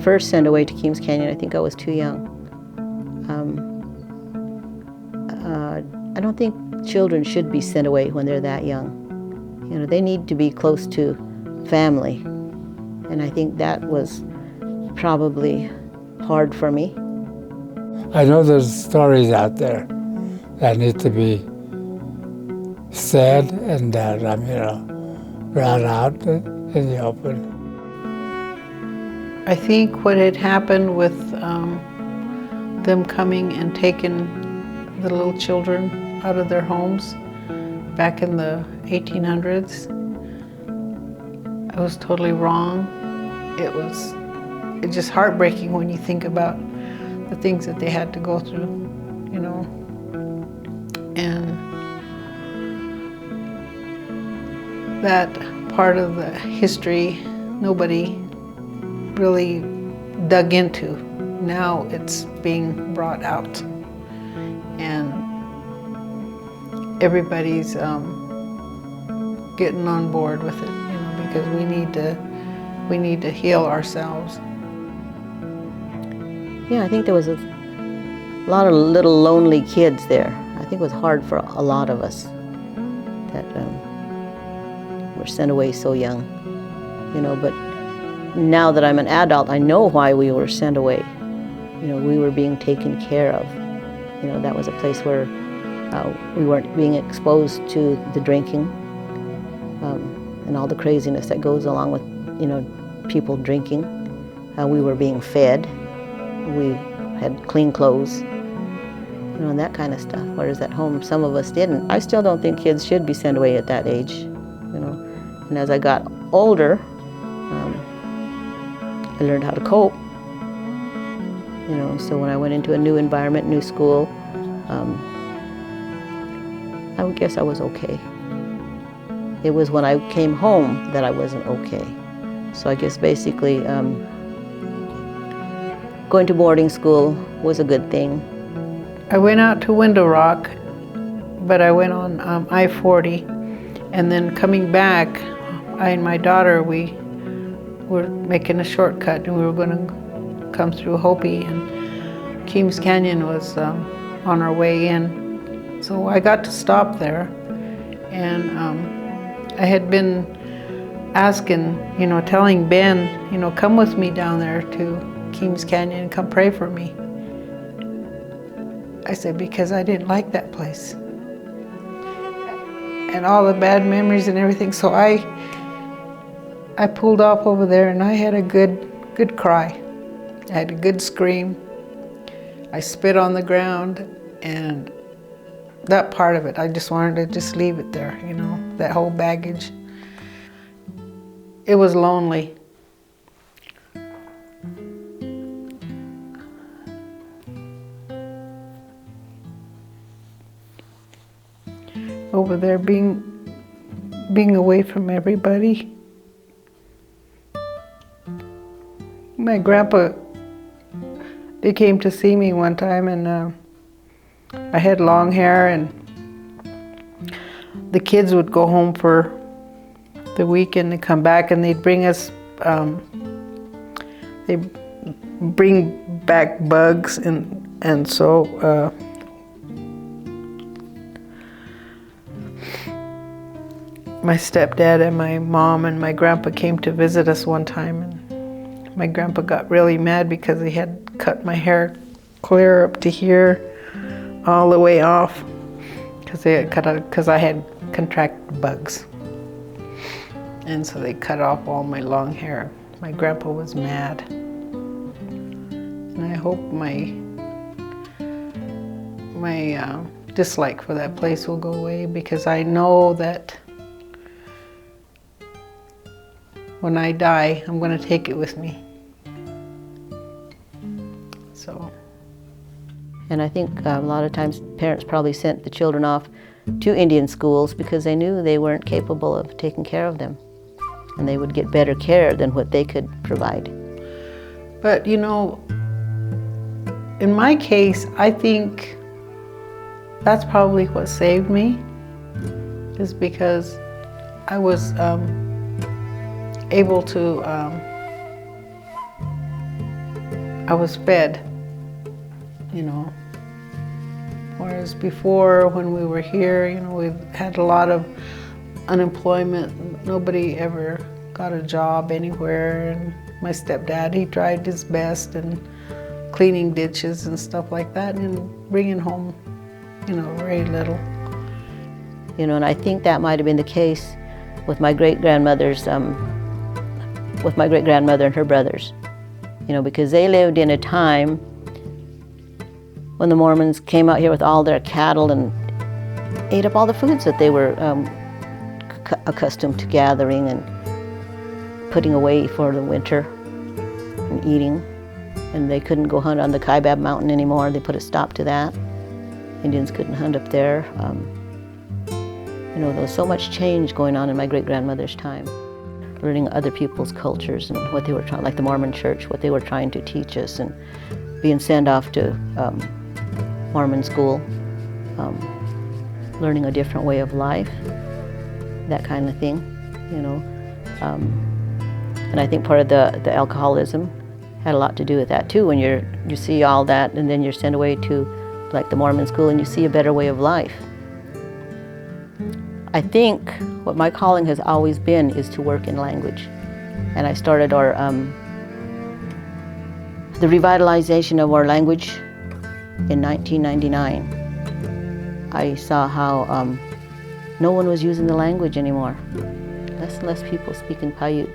first sent away to Keams Canyon, I think I was too young. I don't think children should be sent away when they're that young. You know, they need to be close to family. And I think that was probably hard for me. I know there's stories out there that need to be said and that, brought out in the open. I think what had happened with them coming and taking the little children out of their homes back in the 1800s, it was totally wrong. It's just heartbreaking when you think about the things that they had to go through, you know. And that part of the history nobody really dug into. Now it's being brought out, and everybody's getting on board with it, you know, because we need to heal ourselves. Yeah, I think there was a lot of little lonely kids there. I think it was hard for a lot of us that were sent away so young, you know, but now that I'm an adult, I know why we were sent away. You know, we were being taken care of. You know, that was a place where we weren't being exposed to the drinking and all the craziness that goes along with, you know, people drinking. We were being fed. We had clean clothes, you know, and that kind of stuff. Whereas at home, some of us didn't. I still don't think kids should be sent away at that age, you know. And as I got older, I learned how to cope. You know, so when I went into a new environment, new school, I would guess I was okay. It was when I came home that I wasn't okay. So I guess basically going to boarding school was a good thing. I went out to Window Rock, but I went on I-40, and then coming back, I and my daughter, we were making a shortcut, and we were going to come through Hopi, and Keams Canyon was on our way in. So I got to stop there, and I had been asking, you know, telling Ben, you know, come with me down there to Keams Canyon and come pray for me. I said, because I didn't like that place and all the bad memories and everything. So I pulled off over there, and I had a good cry. I had a good scream. I spit on the ground, and that part of it, I just wanted to just leave it there, you know, that whole baggage. It was lonely. Over there, being away from everybody. My grandpa, they came to see me one time, and I had long hair, and the kids would go home for the weekend and come back, and they'd bring us, they bring back bugs, and so my stepdad and my mom and my grandpa came to visit us one time, and my grandpa got really mad because he had cut my hair clear up to here, all the way off, because I had contracted bugs. And so they cut off all my long hair. My grandpa was mad. And I hope my dislike for that place will go away, because I know that when I die, I'm going to take it with me. So. And I think a lot of times parents probably sent the children off to Indian schools because they knew they weren't capable of taking care of them, and they would get better care than what they could provide. But you know, in my case, I think that's probably what saved me, is because I was able to I was fed, you know. Whereas before, when we were here, you know, we had a lot of unemployment. Nobody ever got a job anywhere. And my stepdad, he tried his best and cleaning ditches and stuff like that, and bringing home, you know, very little. You know, and I think that might have been the case with my great-grandmother's, with my great-grandmother and her brothers. You know, because they lived in a time when the Mormons came out here with all their cattle and ate up all the foods that they were accustomed to gathering and putting away for the winter and eating. And they couldn't go hunt on the Kaibab Mountain anymore. They put a stop to that. Indians couldn't hunt up there. You know, there was so much change going on in my great-grandmother's time. Learning other people's cultures and what they were trying, like the Mormon church, what they were trying to teach us, and being sent off to Mormon school, learning a different way of life, that kind of thing, you know. And I think part of the alcoholism had a lot to do with that too. When you see all that, and then you're sent away to like the Mormon school, and you see a better way of life. I think what my calling has always been is to work in language. And I started our, the revitalization of our language in 1999. I saw how no one was using the language anymore. Less and less people speak in Paiute.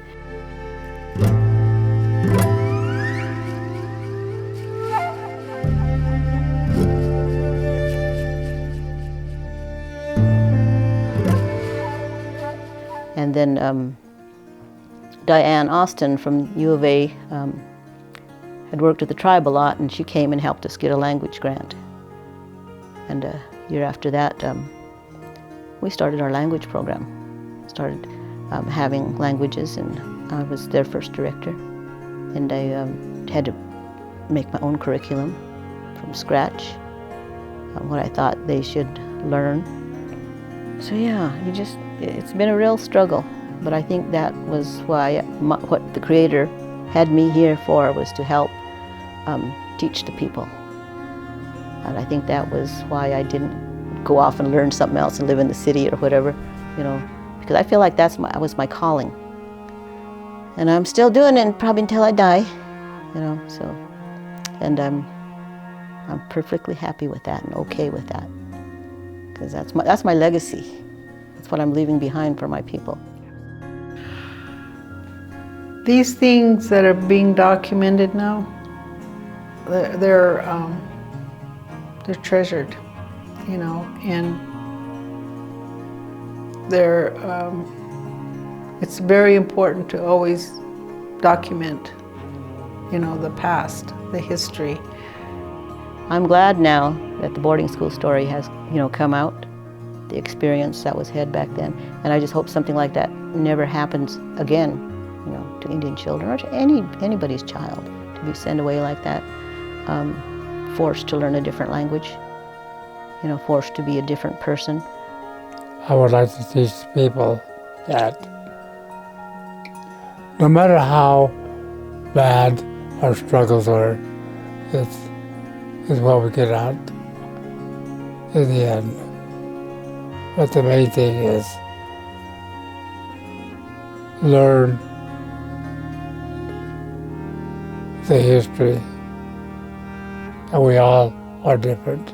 And then Diane Austin from U of A had worked at the tribe a lot, and she came and helped us get a language grant. And a year after that, we started our language program. Started having languages, and I was their first director. And I had to make my own curriculum from scratch, what I thought they should learn. So yeah, it's been a real struggle, but I think that was why what the Creator had me here for was to help teach the people. And I think that was why I didn't go off and learn something else and live in the city or whatever, you know, because I feel like that was my calling. And I'm still doing it probably until I die, you know, so. And I'm perfectly happy with that and okay with that, because that's my legacy. That's what I'm leaving behind for my people. These things that are being documented now, they're treasured, you know, and it's very important to always document, you know, the past, the history. I'm glad now that the boarding school story has, you know, come out, the experience that was had back then, and I just hope something like that never happens again, you know, to Indian children or to anybody's child, to be sent away like that, forced to learn a different language, you know, forced to be a different person. I would like to teach people that no matter how bad our struggles are, it's what we get out in the end. But the main thing is learn the history, and we all are different.